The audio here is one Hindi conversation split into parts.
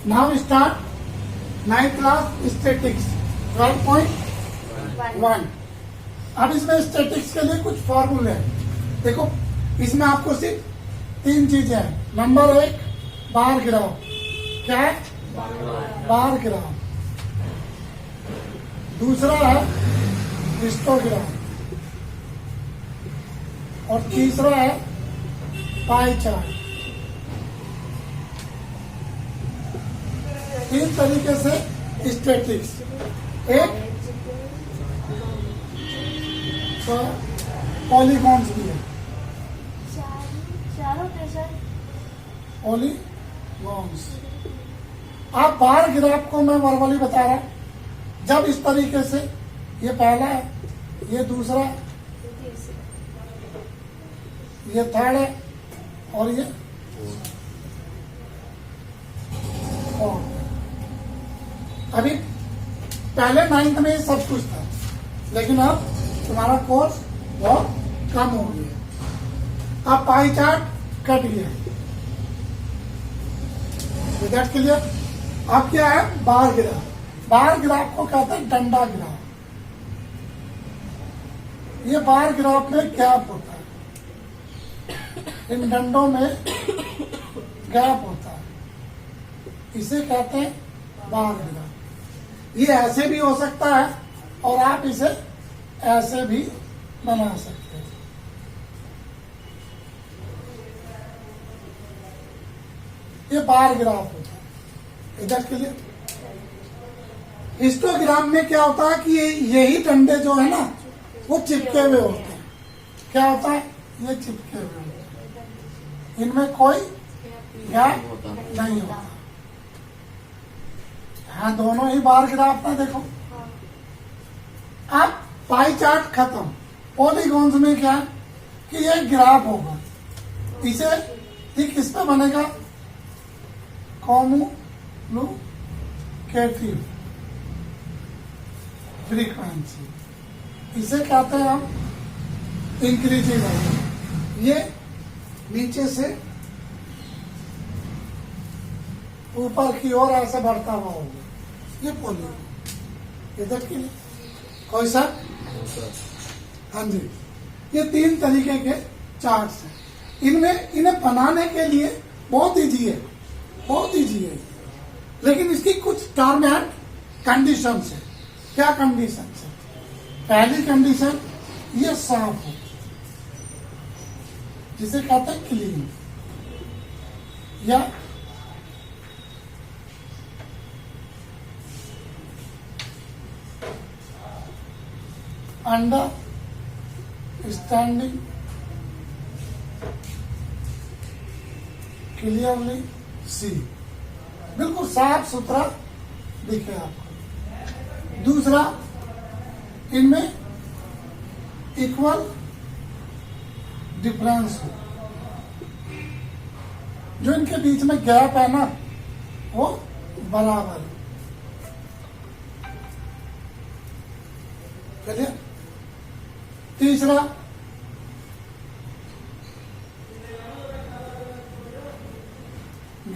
Now start 9th class statics 12.1। अब इसमें स्टैटिक्स के लिए कुछ फॉर्मूले हैं। देखो इसमें आपको सिर्फ 3 चीजें हैं। Number 1 bar graph. क्या है? Bar graph. दूसरा है हिस्टोग्राम और तीसरा है पाई चार्ट। 3 तरीके से स्टैटिक्स। एक पॉलीगॉन्स भी है। पॉलीगॉन्स। आप बार ग्राफ को मैं वर्बली बता रहा हूं। जब इस तरीके से, ये पहला है, ये दूसरा, ये थर्ड है और ये फोर्थ। अभी पहले 9th में सब कुछ था, लेकिन अब तुम्हारा कोर्स बहुत कम हो गया। अब पाई चार्ट कट गया। With clear? अब क्या है? Bar graph. बार ग्राफ को कहते हैं डंडा ग्राफ। ये बार ग्राफ में गैप होता है, इन डंडों में गैप होता है, इसे कहते हैं बार ग्राफ। ये ऐसे भी हो सकता है और आप इसे ऐसे भी बना सकते हैं। ये बार ग्राफ होता है। इधर के लिए हिस्टोग्राम में क्या होता है कि यही डंडे जो है ना वो चिपके हुए होते हैं। क्या होता है? ये चिपके हुए होते हैं, इनमें कोई गैप नहीं होता। हाँ, दोनों ही बार ग्राफ में देखो। अब पाई चार्ट खत्म। पॉलीगॉन्स में क्या कि ये ग्राफ होगा, इसे ठीक किस पे बनेगा? Communicative frequency. इसे कहते हैं हम इंक्रीजिंग। ये नीचे से ऊपर की ओर ऐसे बढ़ता हुआ होगा। ये पॉलीगॉन। इधर की कोई सा? हाँ जी। ये 3 तरीके के चार्ट्स हैं। इन्हें बनाने के लिए बहुत इजी है, बहुत इजी है। लेकिन इसकी कुछ टर्म एंड कंडीशंस है। क्या कंडीशंस है? पहली कंडीशन, ये साफ हो, जिसे कहते हैं क्लीन, या अंडरस्टैंडिंग क्लियरली सी, बिल्कुल साफ सुथरा दिखे आपको। दूसरा, इनमें इक्वल डिफरेंस हो, जो इनके बीच में गैप है ना वो बराबर है। चलिए, तीसरा,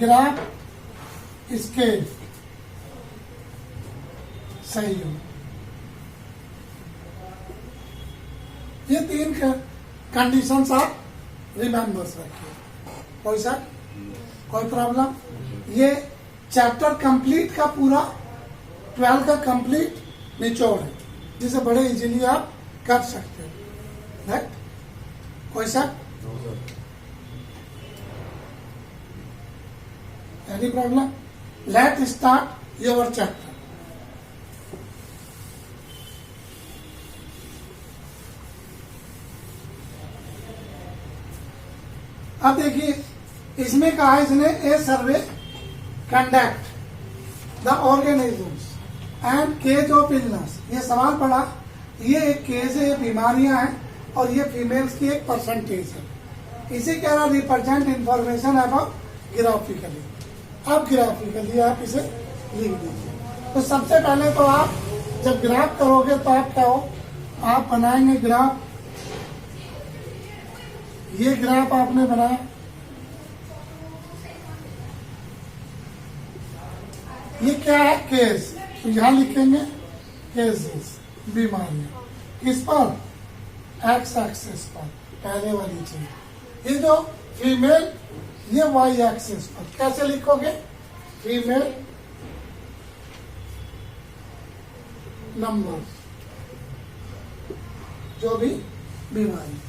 ग्राफ स्केल सही हो। ये 3 कंडीशंस आप रिमेंबर रखिए। कोई सा कोई प्रॉब्लम? ये चैप्टर कंप्लीट का पूरा 12 का कंप्लीट निचोड़ है, जिसे बड़े इजीली आप कर सकते हो। राइट? कोई सा? Any problem? Let start your chapter. अब देखिए, इसमें कहा इसने a survey conduct the organisms and cage of illness. ये सवाल पड़ा। ये एक केज है, ये बीमारियां हैं और ये फीमेल्स की एक परसेंटेज है। इसे कह रहा रिप्रेजेंट इंफॉर्मेशन अबाउट ग्राफिकली। अब ग्राफिकली आप इसे लिख दीजिए। तो सबसे पहले तो आप जब ग्राफ करोगे तो आप क्या हो, आप बनाएंगे ग्राफ। ये ग्राफ आपने बनाया, ये क्या है? केस। तो यहाँ लिखेंगे केसेस, बीमारियां। किस पर? एक्स एक्सिस पर, पहले वाली चीज। ये जो फीमेल, ये वाई एक्सिस पर। कैसे लिखोगे? फीमेल नंबर, जो भी बीमारी।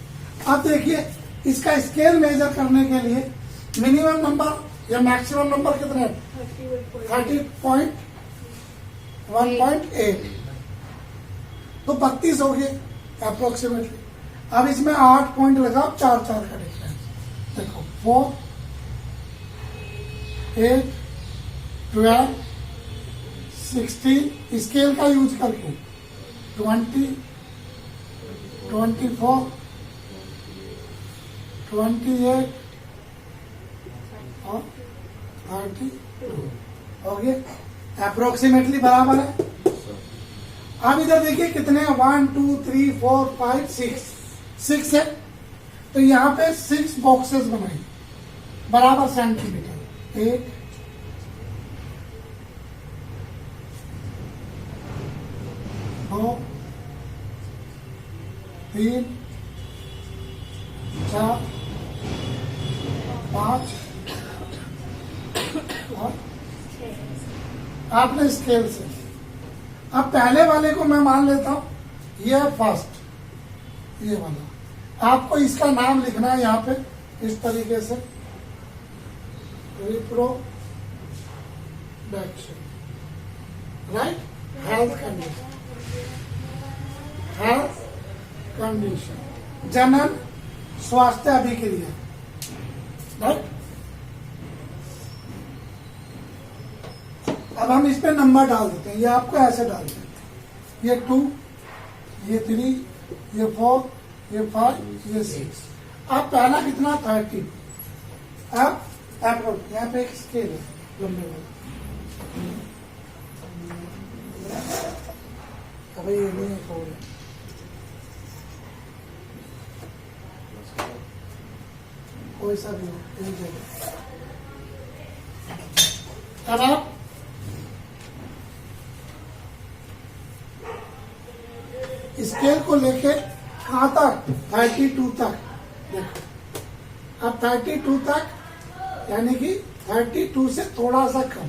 अब देखिए, इसका स्केल मेजर करने के लिए मिनिमम नंबर या मैक्सिमम नंबर कितने? 30.1.8, तो 32 हो गए अप्रोक्सीमेटली। अब इसमें 8 पॉइंट लगाओ, 4-4 का डिफरेंस। देखो 4, 8, 12, 16, स्केल का यूज करके 20, 24, 28 और 32 हो गए। अप्रोक्सीमेटली बराबर है। अब इधर देखिए कितने हैं? 1, 2, 3, 4, 5, 6 है। तो यहाँ पे 6 बॉक्सेस बनाए बराबर सेंटीमीटर। 1, 2, 3, 4, 5 और आपने स्केल से। अब पहले वाले को मैं मान लेता हूं, ये है फर्स्ट, ये वाला। आपको इसका नाम लिखना है यहाँ पे इस तरीके से, reproduction, right? Health condition, health condition, जनन, स्वास्थ्य अभिक्रिया, राइट? अब हम इस पे नंबर डाल देते हैं। ये आपको ऐसे डाल देते हैं, ये 2, ये 3, ये 4, ये 5, ये 6। अब पहला कितना? 30। अब यहाँ पे एक स्केल है लंबे वाला। अभी ये नहीं है, खोल है। कोई सा भी हो, एक जगह। अब आप स्केल को लेके कहाँ तक? 32 तक। देखो अब 32 तक, यानी कि 32 से थोड़ा सा कम।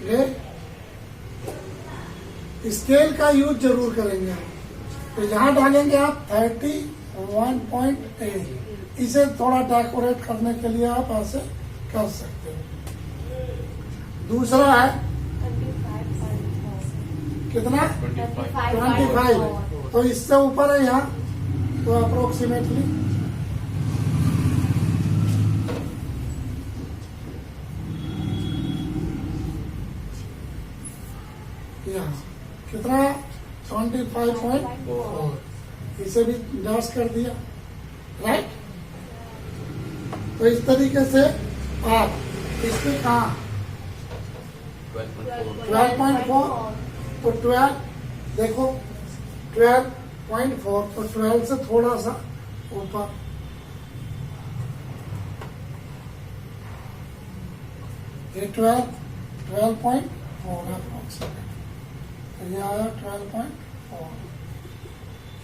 ये स्केल का यूज जरूर करेंगे आप। तो यहाँ डालेंगे आप 31.8। इसे थोड़ा डेकोरेट करने के लिए आप ऐसे कर सकते हो। दूसरा है कितना? 25। तो इससे ऊपर है यहाँ, तो अप्रोक्सीमेटली यहाँ कितना? 25.4। इसे भी डैश कर दिया, राइट? तो इस तरीके से आप इसके कहाँ 12.4, तो 12 देखो 12.4, तो 12 से थोड़ा सा ऊपर। ये 12.4 अप्रोक्सीमेट, तो ये आया 12.4।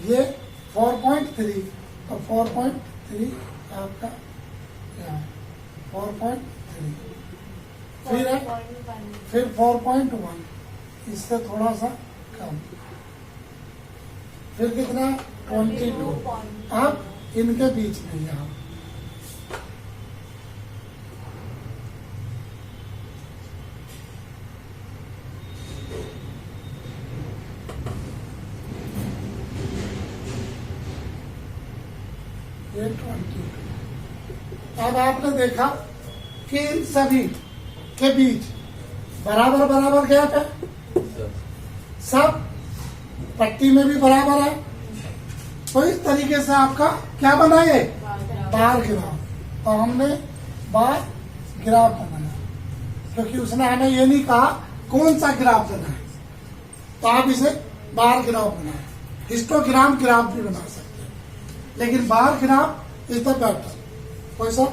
ये 4.3, तो 4.3 आपका यहाँ 4.3। फिर 4.1, इससे थोड़ा सा कम। फिर कितना? 22। अब इनके बीच में यहाँ ये 22। अब आपने देखा कि इन सभी के बीच बराबर बराबर गैप है, सब पट्टी में भी बराबर है। तो इस तरीके से आपका क्या बना? ये बार ग्राफ। तो हमने बार ग्राफ बनाया, क्योंकि उसने हमें ये नहीं कहा कौन सा ग्राफ देना है, तो आप इसे बार ग्राफ बनाए। हिस्टोग्राम ग्राफ भी बना सकते हैं, लेकिन bar graph is the better. कोई सा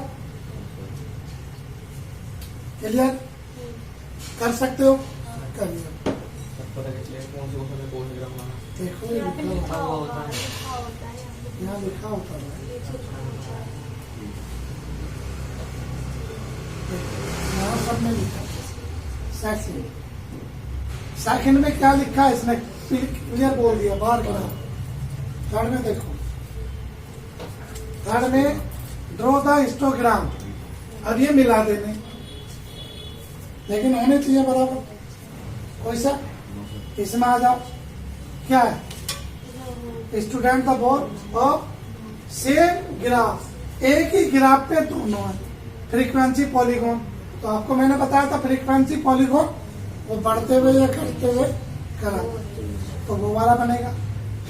क्लियर? कर सकते हो? करिए। पता चले कौन से उसमें कौन से ग्राम लाना। देखो ये लिखा होता है, यहाँ लिखा होता है। यहाँ सब में लिखा सेकंड। सेकंड में क्या लिखा है इसने क्लियर बोल दिया, बार ग्राम। थर्ड में देखो, थर्ड में ड्रॉ द हिस्टोग्राम। अब ये मिला देने, लेकिन होने चाहिए बराबर। कोई सा इसमें आ जाओ, क्या है? Student the board of same graph, एक ही ग्राफ पे दोनों है। फ्रीक्वेंसी पॉलीगॉन, तो आपको मैंने बताया था फ्रीक्वेंसी पॉलीगॉन वो बढ़ते हुए या घटते हुए करा, तो वो वाला बनेगा।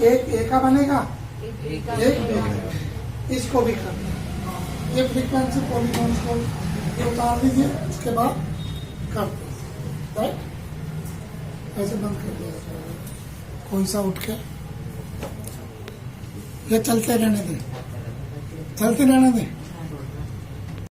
एक ए का बनेगा, एक बी का। इसको भी करना, ये फ्रीक्वेंसी पॉलीगॉन को ये उतार दीजिए, उसके बाद कर दो, राइट? ऐसे बंद कर दिया। कोई सा उठ के ये चलते रहने दे, चलते रहने दे।